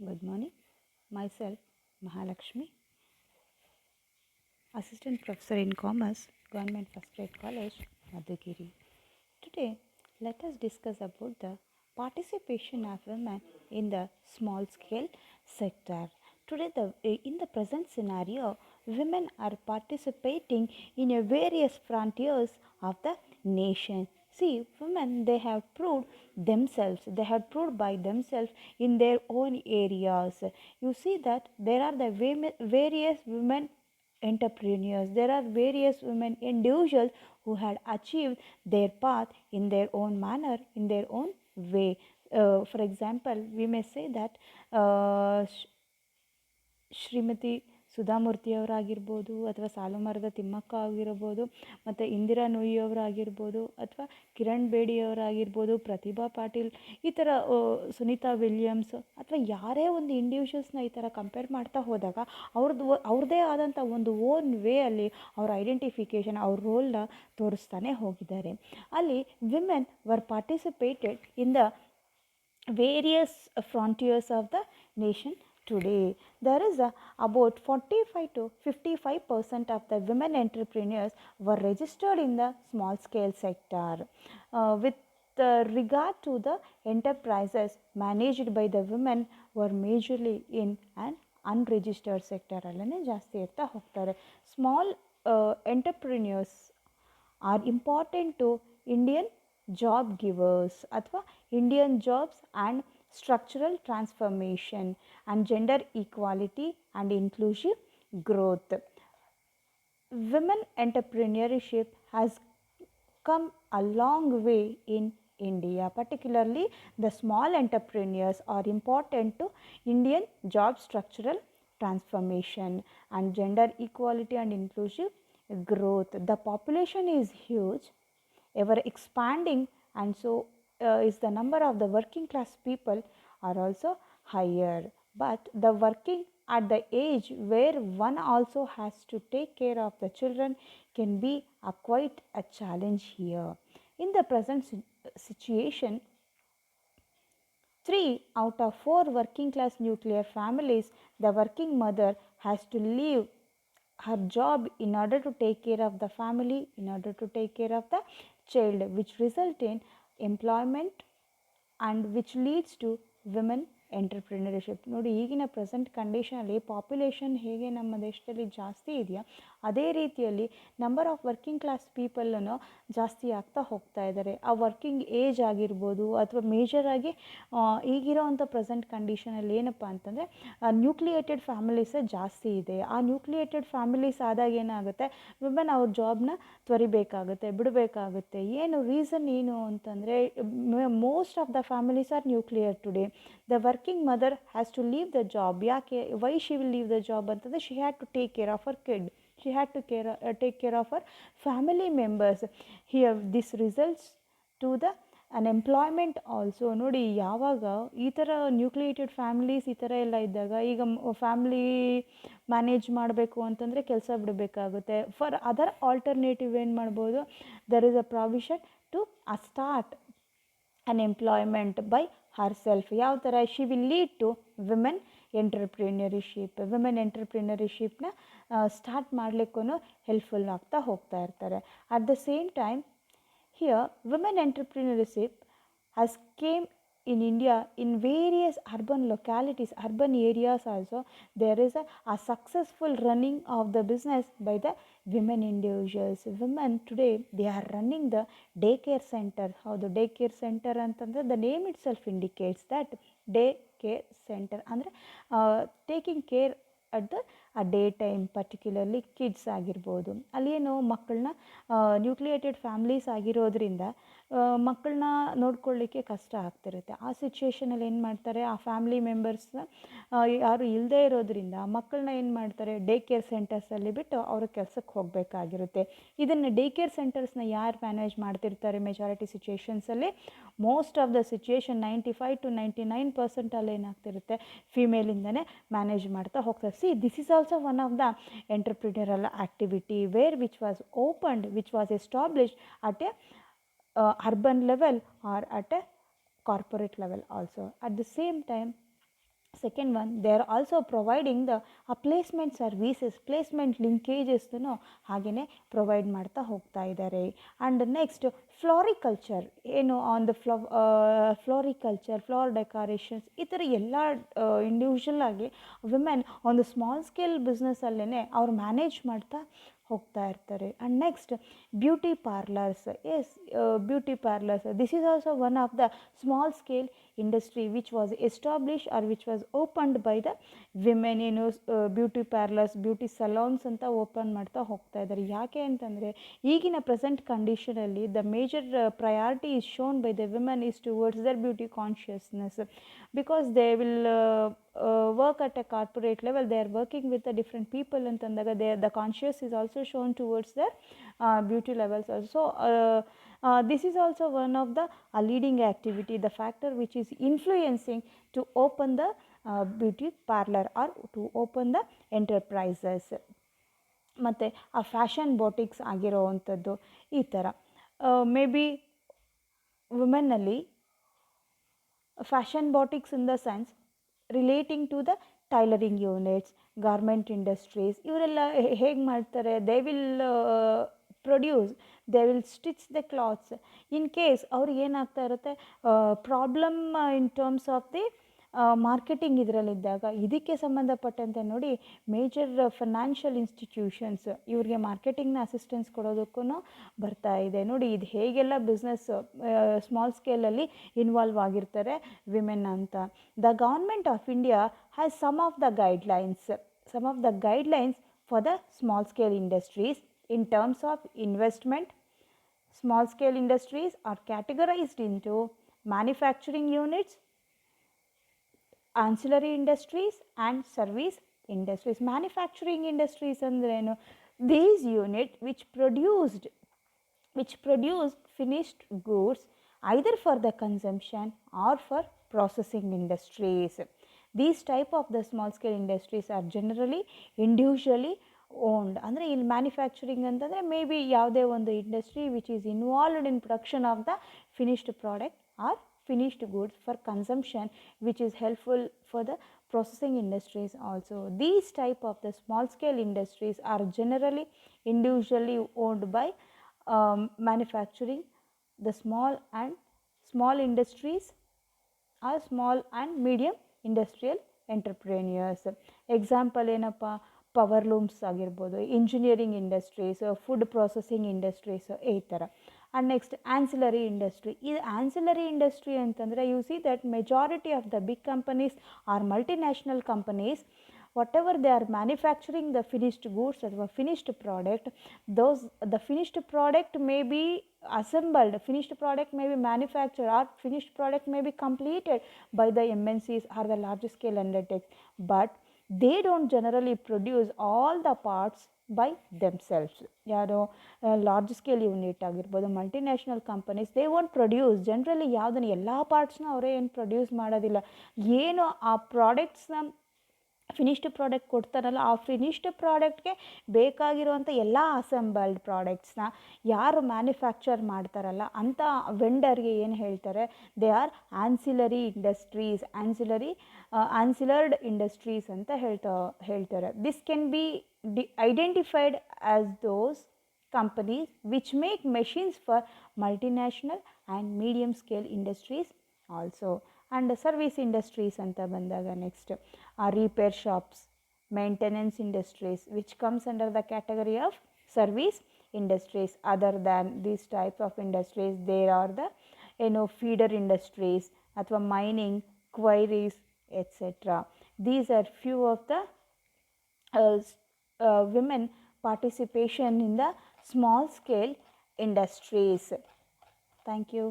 Good morning. Myself, Mahalakshmi, Assistant Professor in Commerce, Government First Grade College, Madhugiri. Today, let us discuss about the participation of women in the small scale sector. Today, in the present scenario, women are participating in a various frontiers of the nation. See, women, they have proved themselves, they have proved by themselves in their own areas. You see that there are the various women entrepreneurs, there are various women individuals who had achieved their path in their own manner, in their own way. For example, we may say that Shrimati ಸುಧಾಮೂರ್ತಿಯವರಾಗಿರ್ಬೋದು ಅಥವಾ ಸಾಲುಮರದ ತಿಮ್ಮಕ್ಕ ಆಗಿರ್ಬೋದು ಮತ್ತು ಇಂದಿರಾ ನೂಯಿಯವರಾಗಿರ್ಬೋದು ಅಥವಾ ಕಿರಣ್ ಬೇಡಿಯವರಾಗಿರ್ಬೋದು ಪ್ರತಿಭಾ ಪಾಟೀಲ್ ಈ ಥರ Sunita Williams ಅಥವಾ ಯಾರೇ ಒಂದು ಇಂಡಿವಿಜುವಲ್ಸ್ನ ಈ ಥರ ಕಂಪೇರ್ ಮಾಡ್ತಾ ಹೋದಾಗ ಅವ್ರದ್ದೇ ಆದಂಥ ಒಂದು ಓನ್ ವೇ ಅಲ್ಲಿ ಅವ್ರ ಐಡೆಂಟಿಫಿಕೇಷನ್ ಅವ್ರ ರೋಲ್ನ ತೋರಿಸ್ತಾನೆ ಹೋಗಿದ್ದಾರೆ. ಅಲ್ಲಿ women var participated in the various frontiers of the nation. Today, there is about 45 to 55% of the women entrepreneurs were registered in the small scale sector. With regard to the enterprises managed by the women were majorly in an unregistered sector. ಅಲ್ಲೇ ಜಾಸ್ತಿ ಇರ್ತಾ ಹೋಗ್ತಾರೆ. Small entrepreneurs are important to Indian job givers ಅಥವಾ Indian jobs and structural transformation and gender equality and inclusive growth. Women entrepreneurship has come a long way in India. Particularly the small entrepreneurs are important to Indian job structural transformation and gender equality and inclusive growth. The population is huge, ever expanding, and so is the number of the working class people are also higher. But the working at the age where one also has to take care of the children can be quite a challenge here. In the present situation, 3 out of 4 working class nuclear families, the working mother has to leave her job in order to take care of the family, in order to take care of the child, which result in employment and which leads to women entrepreneurship. ನೋಡಿ, ಈಗಿನ present ಕಂಡೀಷನಲ್ಲಿ population ಹೇಗೆ ನಮ್ಮ ದೇಶದಲ್ಲಿ ಜಾಸ್ತಿ ಇದೆಯಾ ಅದೇ ರೀತಿಯಲ್ಲಿ number of working class ಪೀಪಲನ್ನು ಜಾಸ್ತಿ ಆಗ್ತಾ ಹೋಗ್ತಾ ಇದ್ದಾರೆ. ಆ ವರ್ಕಿಂಗ್ ಏಜ್ ಆಗಿರ್ಬೋದು ಅಥವಾ ಮೇಜರಾಗಿ ಈಗಿರೋವಂಥ ಪ್ರೆಸೆಂಟ್ ಕಂಡೀಷನಲ್ಲಿ ಏನಪ್ಪ ಅಂತಂದರೆ ನ್ಯೂಕ್ಲಿಯೇಟೆಡ್ ಫ್ಯಾಮಿಲೀಸೇ ಜಾಸ್ತಿ ಇದೆ. ಆ ನ್ಯೂಕ್ಲಿಯೇಟೆಡ್ ಫ್ಯಾಮಿಲೀಸ್ ಆದಾಗ ಏನಾಗುತ್ತೆ, ವಿಮೆನ್ ಅವ್ರ ಜಾಬ್ನ ತ್ವರಿಬೇಕಾಗುತ್ತೆ, ಬಿಡಬೇಕಾಗುತ್ತೆ. ಏನು ರೀಸನ್ ಏನು ಅಂತಂದರೆ most of the families are nuclear today. The working mother has to leave the job. ಯಾಕೆ, why she will leave the job ಅಂತಂದರೆ she had to take care of her kid, she had to take care of her family members. Here this results to the unemployment also. ನೋಡಿ, ಯಾವಾಗ ಈ ಥರ nucleated families ಈ ಥರ ಎಲ್ಲ ಇದ್ದಾಗ ಈಗ ಫ್ಯಾಮಿಲಿ ಮ್ಯಾನೇಜ್ ಮಾಡಬೇಕು ಅಂತಂದರೆ ಕೆಲಸ ಬಿಡಬೇಕಾಗುತ್ತೆ. ಫಾರ್ ಅದರ್ ಆಲ್ಟರ್ನೇಟಿವ್ ಏನು ಮಾಡ್ಬೋದು, there is a provision to start unemployment by herself. ಯಾವ ಥರ, she will lead to women entrepreneurship. Women ಎಂಟರ್ಪ್ರಿನರ್ಶಿಪ್ನ ಸ್ಟಾರ್ಟ್ ಮಾಡಲಿಕ್ಕೂ ಹೆಲ್ಪ್ಫುಲ್ ಆಗ್ತಾ ಹೋಗ್ತಾ ಇರ್ತಾರೆ. At the same time here women entrepreneurship has came in India in various urban localities, urban areas also. There is a successful running of the business by the women individuals. Women today, they are running the daycare center. How the daycare center antandre, the name itself indicates that daycare center ಅಂದರೆ taking care at the day time, particularly kids ಆಗಿರ್ಬೋದು. ಅಲ್ಲೇನು ಮಕ್ಕಳನ್ನ nucleated families ಆಗಿರೋದ್ರಿಂದ ಮಕ್ಕಳನ್ನ ನೋಡ್ಕೊಳ್ಳಿಕ್ಕೆ ಕಷ್ಟ ಆಗ್ತಿರುತ್ತೆ. ಆ ಸಿಚುವೇಷನಲ್ಲಿ ಏನು ಮಾಡ್ತಾರೆ, ಆ ಫ್ಯಾಮ್ಲಿ ಮೆಂಬರ್ಸ್ನ ಯಾರು ಇಲ್ಲದೇ ಇರೋದ್ರಿಂದ ಮಕ್ಕಳನ್ನ ಏನು ಮಾಡ್ತಾರೆ, ಡೇ ಕೇರ್ ಸೆಂಟರ್ಸಲ್ಲಿ ಬಿಟ್ಟು ಅವರು ಕೆಲಸಕ್ಕೆ ಹೋಗಬೇಕಾಗಿರುತ್ತೆ. ಇದನ್ನು ಡೇ ಕೇರ್ ಸೆಂಟರ್ಸ್ನ ಯಾರು ಮ್ಯಾನೇಜ್ ಮಾಡ್ತಿರ್ತಾರೆ ಮೆಜಾರಿಟಿ ಸಿಚುವೇಷನ್ಸಲ್ಲಿ? Most of the situation 95 to 99% ಅಲ್ಲಿ ಏನಾಗ್ತಿರುತ್ತೆ, ಫಿಮೇಲಿಂದನೇ ಮ್ಯಾನೇಜ್ ಮಾಡ್ತಾ ಹೋಗ್ತಾರೆ. See, this is also one of the entrepreneurial activity where which was opened, which was established at a urban level or at a corporate level also. At the same time, Second one, they are also providing the placement services, placement linkages ಹಾಗೆಯೇ provide ಮಾಡ್ತಾ ಹೋಗ್ತಾ ಇದ್ದಾರೆ. And next floriculture, ಏನು on the floriculture, flower decorations, ಈ ಥರ ಎಲ್ಲ individual ಆಗಿ women ಒಂದು ಸ್ಮಾಲ್ ಸ್ಕೇಲ್ ಬಿಸ್ನೆಸ್ಸಲ್ಲೇ ಅವ್ರು ಮ್ಯಾನೇಜ್ ಮಾಡ್ತಾ ಹೋಗ್ತಾ ಇರ್ತಾರೆ. And next beauty parlours. Yes, beauty parlours, this is also one of the small scale industry which was establish or which was opened by the women. ಏನು beauty parlours, beauty salons ಅಂತ open ಮಾಡ್ತಾ ಹೋಗ್ತಾ ಇದ್ದಾರೆ. ಯಾಕೆ ಅಂತಂದರೆ ಈಗಿನ present ಕಂಡೀಷನಲ್ಲಿ the major priority is shown by the women is towards their beauty consciousness, because they will work at a corporate level, they are working with the different people ಅಂತಂದಾಗ the conscious is also shown towards their beauty levels also. This is also one of the leading activity, the factor which is influencing to open the beauty parlor or to open the enterprises. ಮತ್ತು ಆ fashion ಬೋಟಿಕ್ಸ್ ಆಗಿರೋವಂಥದ್ದು, ಈ ಥರ may be ವುಮೆನ್ನಲ್ಲಿ fashion boutiques in the sense relating to the tailoring units, garment industries, ಇವರೆಲ್ಲ ಹೇಗೆ ಮಾಡ್ತಾರೆ, they will produce, they will stitch the clothes. In case ಅವ್ರಿಗೆ ಏನಾಗ್ತಾ ಇರುತ್ತೆ, problem in terms of the marketing ಇದರಲ್ಲಿದ್ದಾಗ ಇದಕ್ಕೆ ಸಂಬಂಧಪಟ್ಟಂತೆ ನೋಡಿ ಮೇಜರ್ ಫೈನಾನ್ಷಿಯಲ್ ಇನ್ಸ್ಟಿಟ್ಯೂಷನ್ಸ್ ಇವ್ರಿಗೆ ಮಾರ್ಕೆಟಿಂಗ್ನ ಅಸಿಸ್ಟೆನ್ಸ್ ಕೊಡೋದಕ್ಕೂ ಬರ್ತಾ ಇದೆ. ನೋಡಿ ಇದು ಹೇಗೆಲ್ಲ ಬಿಸ್ನೆಸ್ ಸ್ಮಾಲ್ ಸ್ಕೇಲಲ್ಲಿ ಇನ್ವಾಲ್ವ್ ಆಗಿರ್ತಾರೆ ವಿಮೆನ್ ಅಂತ. The government of India has some of the guidelines for the small scale industries in terms of investment. Small scale industries are categorized into manufacturing units, ancillary industries and service industries. Manufacturing industries ಅಂದ್ರೇನು, these units which produced finished goods either for the consumption or for processing industries. These type of the small scale industries are generally individually owned. ಅಂದರೆ ಇಲ್ಲಿ manufacturing ಅಂತಂದರೆ may be ಯಾವುದೇ ಒಂದು industry which is involved in production of the finished product or finished goods for consumption, which is helpful for the processing industries also. These type of the small scale industries are generally individually owned by manufacturing, the small industries or small and medium industrial entrepreneurs. Example ಏನಪ್ಪ, power looms ಆಗಿರ್ಬೋದು, engineering industries, food processing industries, ಈ ಥರ. And next ancillary industry. ಇದು ancillary industry ಅಂತಂದರೆ you see that majority of the big companies or multinational companies, whatever they are manufacturing the finished goods or finished product, the finished product may be assembled, finished product may be manufactured or finished product may be completed by the MNCs or the large scale undertakings, but they don't generally produce all the parts by themselves. ಯಾರೋ large scale unit ಆಗಿರ್ಬೋದು, multinational companies, they won't produce generally ಯಾವುದನ್ನು ಎಲ್ಲ ಪಾರ್ಟ್ಸ್ನ ಅವರೇ ಏನು produce ಮಾಡೋದಿಲ್ಲ. ಏನು ಆ ಪ್ರಾಡಕ್ಟ್ಸ್ನ finished product ಕೊಡ್ತಾರಲ್ಲ, ಆ ಫಿನಿಶ್ಡ್ ಪ್ರಾಡಕ್ಟ್ಗೆ ಬೇಕಾಗಿರುವಂಥ ಎಲ್ಲ ಅಸೆಂಬಲ್ಡ್ ಪ್ರಾಡಕ್ಟ್ಸ್ನ ಯಾರು ಮ್ಯಾನುಫ್ಯಾಕ್ಚರ್ ಮಾಡ್ತಾರಲ್ಲ ಅಂಥ ವೆಂಡರ್ಗೆ ಏನು ಹೇಳ್ತಾರೆ, they are ancillary industries, ancillary industries ಅಂತ ಹೇಳ್ತಾರೆ. This can be identified as those companies which make machines for multinational and medium scale industries also. And service industries anta bandaga next repair shops, maintenance industries, which comes under the category of service industries. Other than these types of industries, there are the feeder industries athwa mining, quarries, etc. These are few of the women participation in the small scale industries. Thank you.